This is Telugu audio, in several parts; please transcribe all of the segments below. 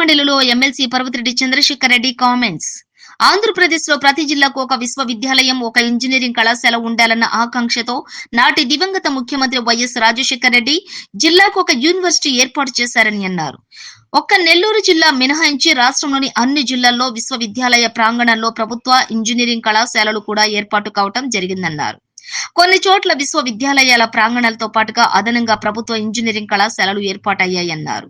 మండలిలో ఎమ్మెల్సీ పర్వతిరెడ్డి చంద్రశేఖర్ రెడ్డి కామెంట్స్. ఆంధ్రప్రదేశ్ లో ప్రతి జిల్లాకు ఒక విశ్వవిద్యాలయం, ఒక ఇంజనీరింగ్ కళాశాల ఉండాలన్న ఆకాంక్షతో నాటి దివంగత ముఖ్యమంత్రి వైఎస్ రాజశేఖర్ రెడ్డి జిల్లాకు ఒక యూనివర్సిటీ ఏర్పాటు చేశారని అన్నారు. ఒక్క నెల్లూరు జిల్లా మినహాయించి రాష్ట్రంలోని అన్ని జిల్లాల్లో విశ్వవిద్యాలయ ప్రాంగణంలో ప్రభుత్వ ఇంజనీరింగ్ కళాశాలలు కూడా ఏర్పాటు కావటం జరిగిందన్నారు. కొన్ని చోట్ల విశ్వవిద్యాలయాల ప్రాంగణాలతో పాటుగా అదనంగా ప్రభుత్వ ఇంజనీరింగ్ కళాశాలలు ఏర్పాటయ్యాయన్నారు.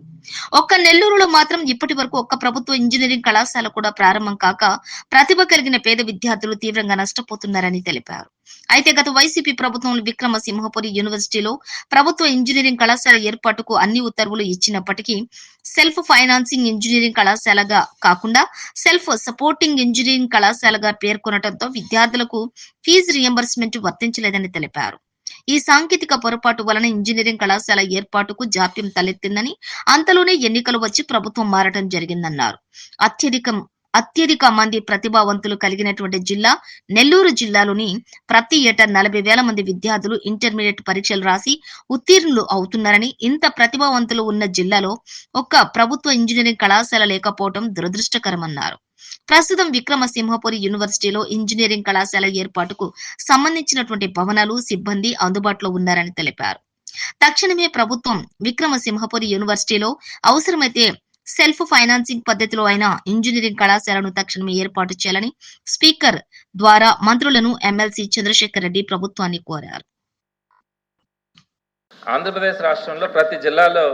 ఒక్క నెల్లూరులో మాత్రం ఇప్పటి వరకు ఒక్క ప్రభుత్వ ఇంజనీరింగ్ కళాశాల కూడా ప్రారంభం కాక ప్రతిభ కలిగిన పేద విద్యార్థులు తీవ్రంగా నష్టపోతున్నారని తెలిపారు. అయితే గత వైసీపీ ప్రభుత్వం విక్రమసింహపురి యూనివర్సిటీలో ప్రభుత్వ ఇంజనీరింగ్ కళాశాల ఏర్పాటుకు అన్ని ఉత్తర్వులు ఇచ్చినప్పటికీ సెల్ఫ్ ఫైనాన్సింగ్ ఇంజనీరింగ్ కళాశాలగా కాకుండా సెల్ఫ్ సపోర్టింగ్ ఇంజనీరింగ్ కళాశాలగా పేర్కొనడంతో విద్యార్థులకు ఫీజు రియంబర్స్మెంట్ వర్తించలేదని తెలిపారు. ఈ సాంకేతిక పొరపాటు వలన ఇంజనీరింగ్ కళాశాల ఏర్పాటుకు జాప్యం తలెత్తిందని, అంతలోనే ఎన్నికలు వచ్చి ప్రభుత్వం మారడం జరిగిందన్నారు. అత్యధిక మంది ప్రతిభావంతులు కలిగినటువంటి జిల్లా నెల్లూరు జిల్లాలోని ప్రతి ఏటా 40,000 మంది విద్యార్థులు ఇంటర్మీడియట్ పరీక్షలు రాసి ఉత్తీర్ణులు అవుతున్నారని, ఇంత ప్రతిభావంతులు ఉన్న జిల్లాలో ఒక్క ప్రభుత్వ ఇంజనీరింగ్ కళాశాల లేకపోవడం దురదృష్టకరమన్నారు. ప్రస్తుతం విక్రమసింహపురి యూనివర్సిటీలో ఇంజనీరింగ్ కళాశాల ఏర్పాటుకు సంబంధించినటువంటి భవనాలు, సిబ్బంది అందుబాటులో ఉన్నారని తెలిపారు. తక్షణమే ప్రభుత్వం విక్రమసింహపురి యూనివర్సిటీలో అవసరమైతే సెల్ఫ్ ఫైనాన్సింగ్ పద్ధతిలో అయిన ఇంజనీరింగ్ కళాశాలను తక్షణమే ఏర్పాటు చేయాలని స్పీకర్ ద్వారా మంత్రులను ఎమ్మెల్సీ చంద్రశేఖర్ రెడ్డి ప్రభుత్వాన్ని కోరారు. ఆంధ్రప్రదేశ్ రాష్ట్రంలో ప్రతి జిల్లాలో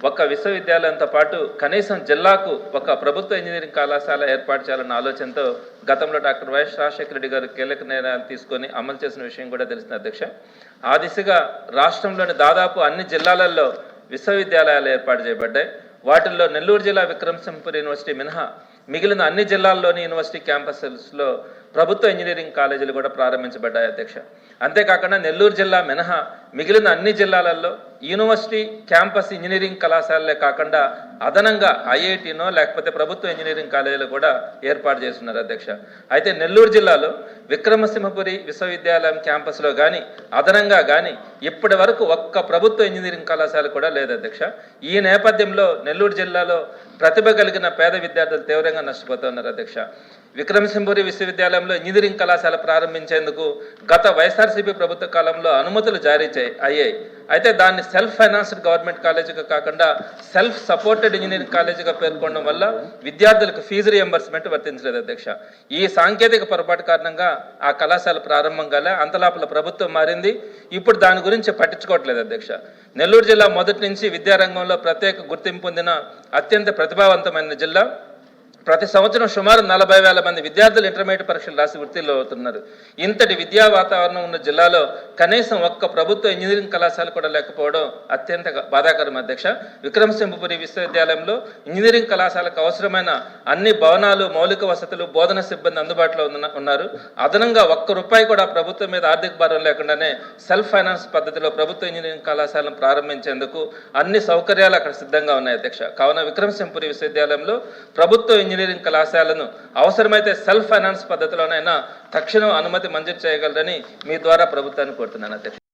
ఒక విశ్వవిద్యాలయంతో పాటు కనీసం జిల్లాకు ఒక ప్రభుత్వ ఇంజనీరింగ్ కళాశాల ఏర్పాటు చేయాలన్న ఆలోచనతో గతంలో డాక్టర్ వైఎస్ రాజశేఖర రెడ్డి గారు కీలక నిర్ణయాలు తీసుకొని అమలు చేసిన విషయం కూడా తెలిసింది అధ్యక్ష. ఆ దిశగా రాష్ట్రంలోని దాదాపు అన్ని జిల్లాలలో విశ్వవిద్యాలయాలు ఏర్పాటు చేయబడ్డాయి. వాటిల్లో నెల్లూరు జిల్లా విక్రమసింహపురి యూనివర్సిటీ మినహా మిగిలిన అన్ని జిల్లాల్లోని యూనివర్సిటీ క్యాంపస్లో ప్రభుత్వ ఇంజనీరింగ్ కాలేజీలు కూడా ప్రారంభించబడ్డాయి అధ్యక్ష. అంతేకాకుండా నెల్లూరు జిల్లా మినహా మిగిలిన అన్ని జిల్లాలలో యూనివర్సిటీ క్యాంపస్ ఇంజనీరింగ్ కళాశాలలే కాకుండా అదనంగా ఐఐటీనో లేకపోతే ప్రభుత్వ ఇంజనీరింగ్ కాలేజీలు కూడా ఏర్పాటు చేస్తున్నారు అధ్యక్ష. అయితే నెల్లూరు జిల్లాలో విక్రమసింహపురి విశ్వవిద్యాలయం క్యాంపస్లో కానీ అదనంగా కానీ ఇప్పటి వరకు ఒక్క ప్రభుత్వ ఇంజనీరింగ్ కళాశాల కూడా లేదు అధ్యక్ష. ఈ నేపథ్యంలో నెల్లూరు జిల్లాలో ప్రతిభ కలిగిన పేద విద్యార్థులు తీవ్రంగా నష్టపోతున్నారు అధ్యక్ష. విక్రమసింహపురి విశ్వవిద్యాలయంలో ఇంజనీరింగ్ కళాశాల ప్రారంభించేందుకు గత వైఎస్ఆర్సీపీ ప్రభుత్వ కాలంలో అనుమతులు జారీ అయ్యాయి. అయితే దాన్ని సెల్ఫ్ ఫైనాన్స్డ్ గవర్నమెంట్ కాలేజీగా కాకుండా సెల్ఫ్ సపోర్టెడ్ ఇంజనీరింగ్ కాలేజీగా పేర్కొనడం వల్ల విద్యార్థులకు ఫీజు రియంబర్స్మెంట్ వర్తించలేదు అధ్యక్ష. ఈ సాంకేతిక పొరపాటు కారణంగా ఆ కళాశాల ప్రారంభం కాలే. అంతలోపల ప్రభుత్వం మారింది. ఇప్పుడు దాని గురించి పట్టించుకోవట్లేదు అధ్యక్ష. నెల్లూరు జిల్లా మొదటి నుంచి విద్యారంగంలో ప్రత్యేక గుర్తింపు పొందిన అత్యంత ప్రతిభావంతమైన జిల్లా. ప్రతి సంవత్సరం సుమారు 40,000 మంది విద్యార్థులు ఇంటర్మీడియట్ పరీక్షలు రాసి వృత్తిలో అవుతున్నారు. ఇంతటి విద్యా వాతావరణం ఉన్న జిల్లాలో కనీసం ఒక్క ప్రభుత్వ ఇంజనీరింగ్ కళాశాల కూడా లేకపోవడం అత్యంత బాధాకరం అధ్యక్ష. విక్రమసింహపురి విశ్వవిద్యాలయంలో ఇంజనీరింగ్ కళాశాలకు అవసరమైన అన్ని భవనాలు, మౌలిక వసతులు, బోధన సిబ్బంది అందుబాటులో ఉన్నారు. అదనంగా ₹1 కూడా ప్రభుత్వం మీద ఆర్థిక భారం లేకుండానే సెల్ఫ్ ఫైనాన్స్ పద్ధతిలో ప్రభుత్వ ఇంజనీరింగ్ కళాశాలను ప్రారంభించేందుకు అన్ని సౌకర్యాలు అక్కడ సిద్ధంగా ఉన్నాయి అధ్యక్ష. కావున విక్రమసింహపురి విశ్వవిద్యాలయంలో ప్రభుత్వ ఇంజనీరింగ్ కళాశాలను అవసరమైతే సెల్ఫ్ ఫైనాన్స్ పద్ధతిలోనైనా తక్షణం అనుమతి మంజూరు చేయగలరని మీ ద్వారా ప్రభుత్వాన్ని కోరుతున్నాను అధ్యక్ష.